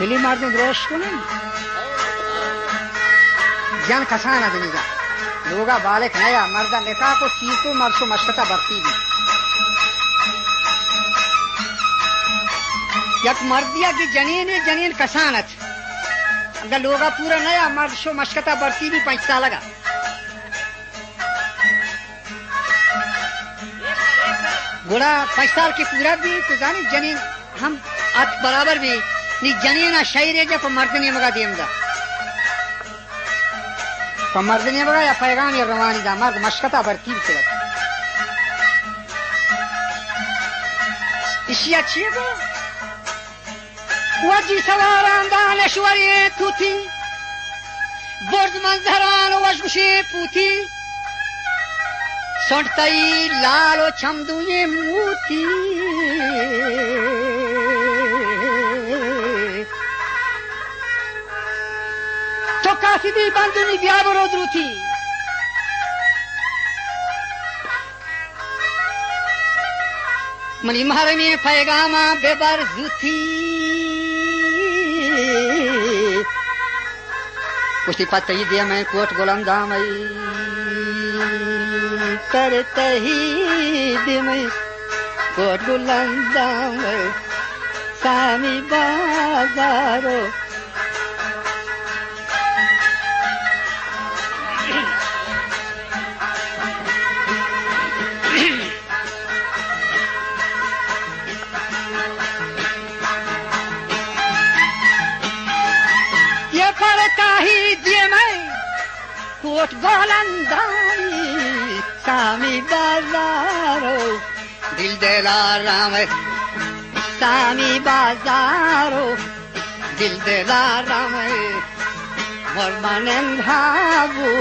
دلی مردم درست کنن جان کسان آدمی کا لوگا بالک نیا مردا نکاح کو چیزو مرشو مشکتا برتی دی یک مردیا کی جنین کسانت اگر لوگا پورا نیا مرشو مشکتا برتی دی 5 سال کا گوڑا 5 سال کی پورا بھی تو جانی جنین ہم ات برابر بھی نی جنین شاعر جب مردنی مگا دیم دا مردنی مگا یا پیغام یا روانی دا مرد مشکتا برتیب کرد اسی اچھی گو وجی سواران دانشوری توتی برد منظران وشگوشی پوتی سنٹتائی لال و چمدوی موتی تو کافی بھی بندنی بیا برو دروتی منی محرمی پیغاما ببر زوتی کشتی پتہی دیا میں کوٹ گلندامی کرتہی دیا میں کوٹ گلندامی سامی بازارو کوٹ گلندامی سامی بازارو دل دلارام سامی بازارو دل دلارام مرمانم بھابو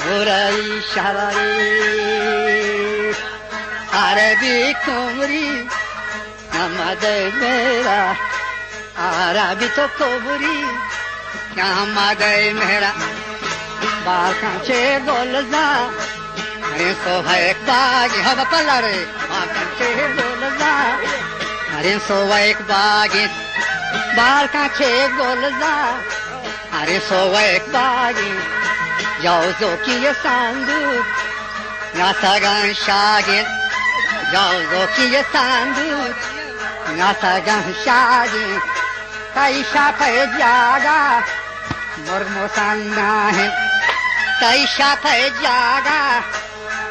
برائی شرائی عربی کمری نمد میرا عربی تو کمری نمد میرا بال کانچے گولزا ارے سوبھا ایک باغی ہوا پلا رے بال کانچے گولزا ارے سوبھا ایک باغی بال کانچے گولزا ارے سوبھا ایک باغی جاوزو کی یہ صندوق ناساگان شاگن جاوزو کی یہ صندوق ناساگان شاگن کئی شاپے جاگا مرمو سناہن کئی شاپے جاگا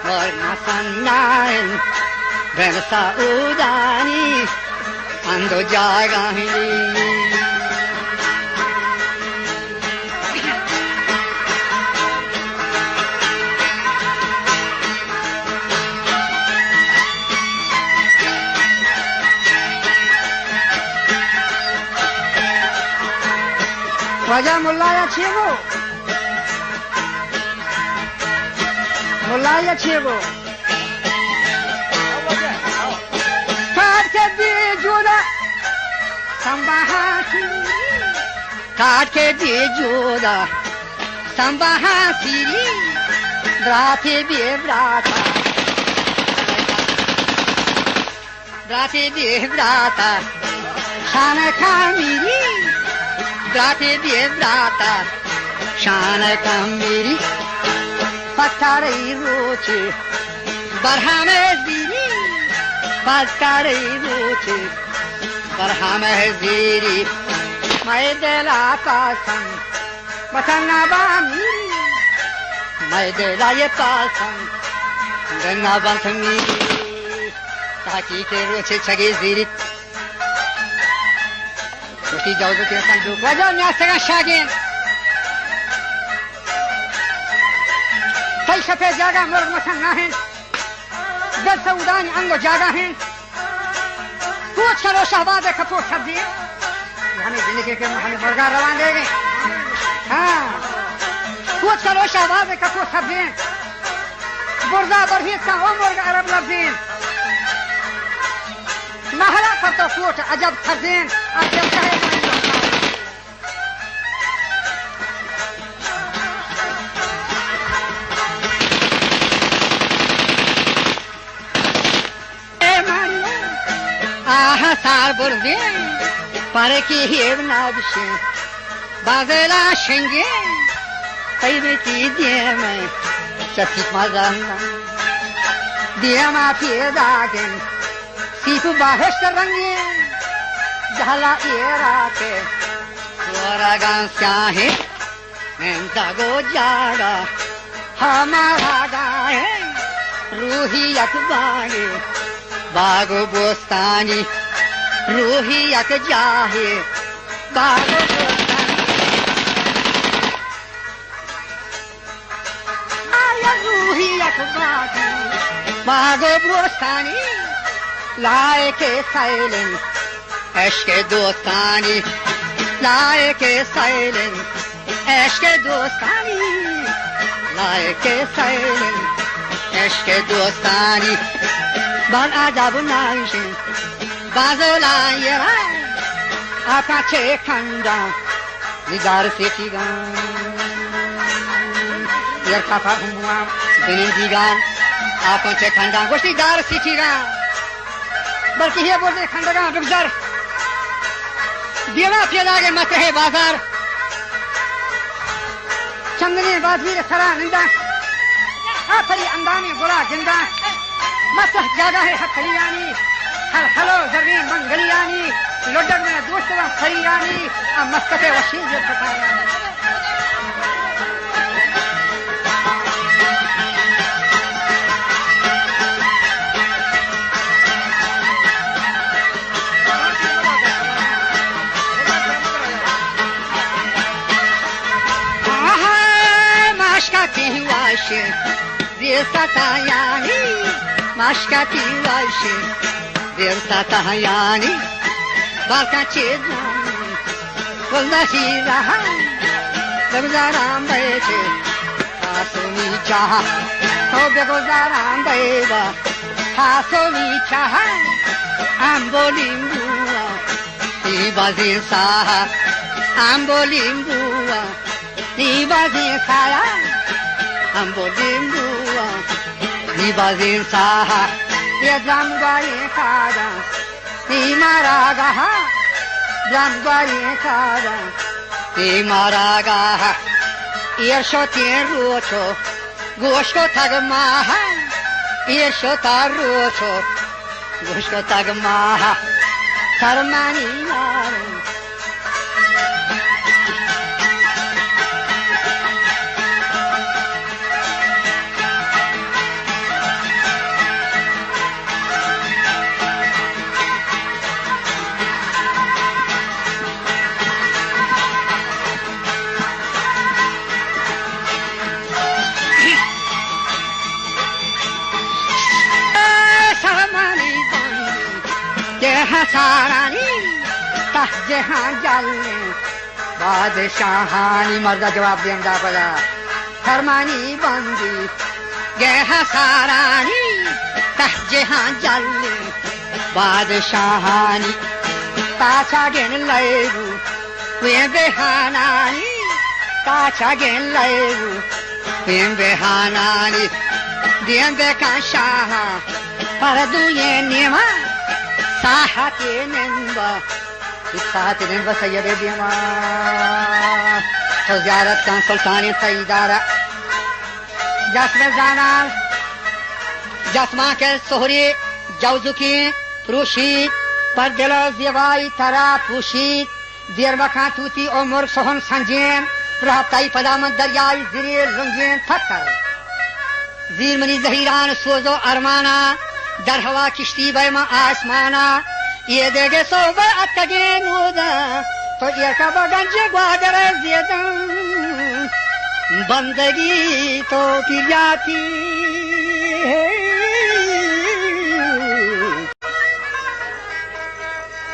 مرمو سناہن بین سعودانی اندو جاگا ہی وجہ ملایا چھیگو ملایا چھیگو کاٹ کے دی جودا سمباہا سیری کاٹ کے دی جودا سمباہا سیری براتے بی براتا براتے بی براتا خانہ کامیری براتے بی براتا شان کامیری پتاری روچے برہم زیری پتاری روچے برہم زیری میں دلا پاسن پسنا بامیری میں دلا یہ پاسن گنا بنت میری تاکی کے روچے چھگے زیری کشتی جاوزو کے صندوق وجہ نیاستگان شاگین کئی شپے جاگا مرد مسن ناہن دل سعودانی انگو جاگا ہیں کوچ کرو شہباز کپور سب دیے ہمیں زندگی کے ہمیں مرگا روان دے گئے ہاں کوچ کرو شہباز کپور سب دیے برزا برہیت کا وہ مرگ عرب لفظین محلہ پر تو کوٹ عجب خرزین عجب کہے سار بردین para que hebnabshe bazela shenge kaybeti diyeme çatık mazanla diyema piyedagen sipu bahşta rangi jhala era ke swaragan syahe enta go jaga hamara gaye ruhiyat bani bago bostani ruhiyat jahe bago bostani aya ruhiyat bani bago bostani लायके साइलेंस एशके दोस्तानी लायके साइलेंस एशके दोस्तानी लायके साइलेंस एशके दोस्तानी बाल आजाब नाइशे बाजला येरा आका चे खंडा निगार सेठीगा यर काफा हुआ दिनी दीगा आका चे खंडा गोष्टी दार सेठीगा बल्कि ये बोलते खंडगा रुखसर देवा फेला के मत है बाजार चंदने बाजवीर सरा निंदा आखरी अंदाने गोला जिंदा मत जागा है हथलियानी हर हलो जमीन मंगलियानी लोडर में दोस्तवा खरियानी अब मस्तके वशील जो फसाया Versatayani, maşkati vaşi, versatayani, balkaçedani, vallahi rahan, guzaran beçe, hasoni çaha, tobe guzaran beyba, hasoni çaha, ambolimbua, ibazin saha, ambolimbua, ibazin saha. Ambolimbua, nibazin saha, ye zamgari kada, nimaragaha, zamgari kada, nimaragaha, yershotin rocho, goshko tagmaha, yershota rocho, goshko tagmaha, sarmani maru. सारानी जहां जालने बादशाहानी मर्दा जवाब देंदा पड़ा फरमानी बंदी गह सारानी जहां जालने बादशाहानी ताचा गेन लेबू वे बेहानानी ताचा गेन लेबू वे बेहानानी दें बेका शाहा पर दुए नेमा साहते नंबा साहते नंबा सैयद दिमा तो ज़ियारत का सुल्तान सईदारा जस्म जाना जस्मा के सोहरे जौजुकी प्रुशी पर दिलो ज़िवाई तरा पुशी देर वक़ा तूती उमर सोहन संजेन रहताई पदामन दरियाई ज़िरे लुंगेन थकर ज़ीर मनी ज़हीरान सोजो अरमाना दर हवा किश्ती बैमा आसमाना ये देगे सोबा अतगे नोदा तो ये कब गंज ग्वादर ज़ियदन बंदगी तो फिर जाती है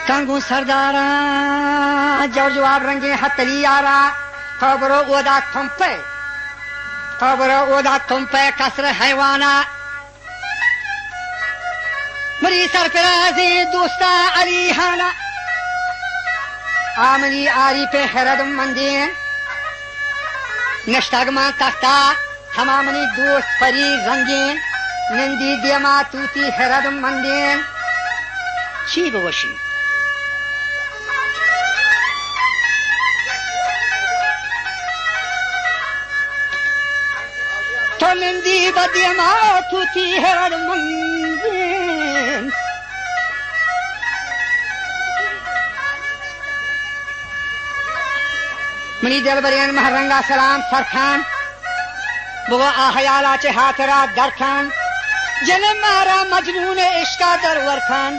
कंगू सरदारा जब जवाब रंगे हथली आरा खबरो ओदा तुम पे कसर हैवाना मरी सरफराजी दोस्ता अली हाना आमनी आरी पे हैरदम मंदिर नश्तगमा तख्ता हमामनी दोस्त परी रंगीन नंदी देमा तूती हैरदम मंदिर शी बवशी Tolindi badiyama tuti herad mangin. Money दिल बरियन महरंगा सलाम सरखान बुआ आहयाला चे हाथरा दरखान जने मारा मजनून इश्का दरवर खान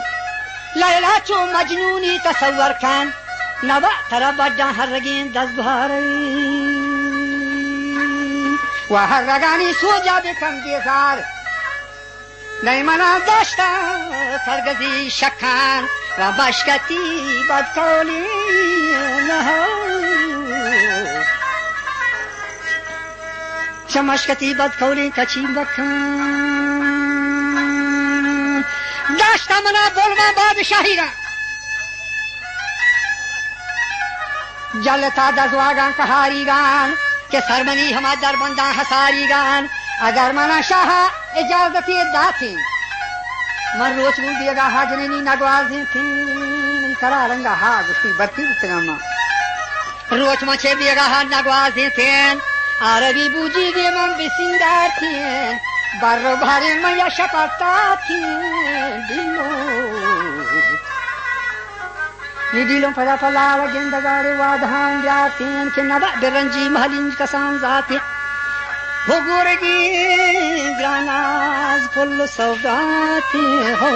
लैला चो मजनूनी तसव्वर खान नवा तरा बड्डा हरगीन दस भारी वह हरगानी सो जाबे कम देसार नहीं मना दश्ता सरगजी शखान व बशकती बदकौली शमशकती बदकौली कची बखान दाश्ता मना बोलवा बादशाही रा जलता दजवागान कहारी गान के सरमनी हमा दरबंदा हसारी गान अगर मना शाह इजाजती दाती मन रोच मुल दिएगा हाजनी नगवाजी थी करा रंगा हा गुस्ती बत्ती उतरमा रोच मचे दिएगा हा नगवाजी थे अरबी बूजी दे मन बिसिंदा थी बर्रो भारे मैया शपता थी दिलों पदा पला गेंदगारे वाधान जाते के नबा बिरंजी महलिन कसान जाते वो गोरगी ग्रानाज फुल सौगाती हो